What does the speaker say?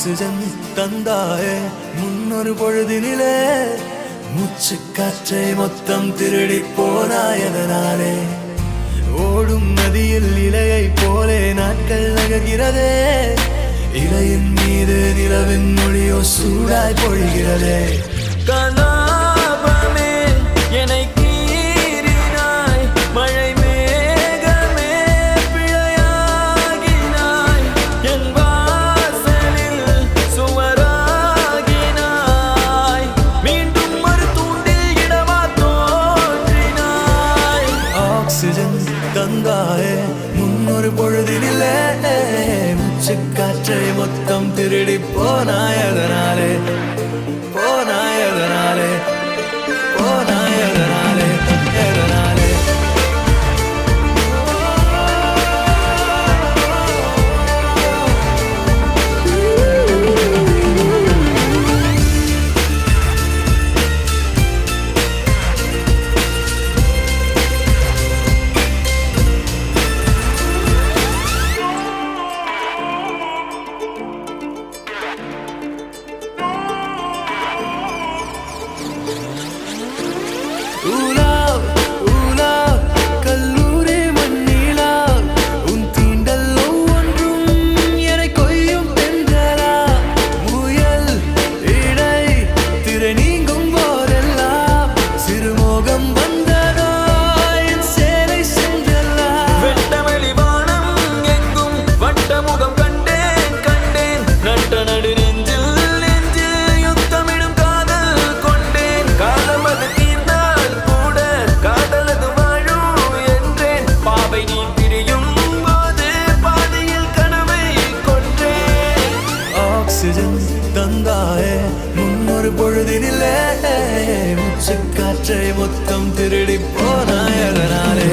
oxygen தந்தாயே முன்னொரு பொழுதினிலே மூச்சு காற்றை மொத்தம் திருடி போனாயதனாலே ஓடும் நதியில் இலையை போலே நாட்கள் நகர்கிறதே இலையின் மீது நிலவின் மொழியோ சூடாய் பொழிகிறதே கலாபமே என்னை கீறினாய் மழை மேகமே பிழையாகினாய் என் வாசலில் சுவராகினாய் மீண்டும் ஒரு தூண்டில் இடமா தோன்றினாய் ஆக்சிஜன் தந்தாயே முன்னொரு பொழுதினிலே மூச்சு காற்றை மொத்தம் திருடி போனாயதனாலே போனாயதனாலே போனாயதனாலே எதனாலே கல்லூரி மண்ணிலா உன் தீண்டல் ஒவ்வொன்றும் என கொய்யும் பெண்களா முயல் இடை திரை நீங்கும் போதெல்லாம் சிறுமோகம் வந்ததோ என் சேலை சென்றல்லா வெட்டவெளி வானம் எங்கும் வட்டமுகம் கண்டேன் கண்டேன் நட்ட நடு நெஞ்சில் நெஞ்சில் யுத்தமிடும் காதல் கொண்டேன் காலம் அது தீர்ந்தால் கூட காதலது வாழும் என்றேன் பாவை நீ பிரியும் போது பாதையில் கனவை கொன்றேன் ஆக்சிஜன் தந்தாயே முன்னொரு பொழுதினிலே மூச்சு காற்றை மொத்தம் திருடி போனாயதனாலே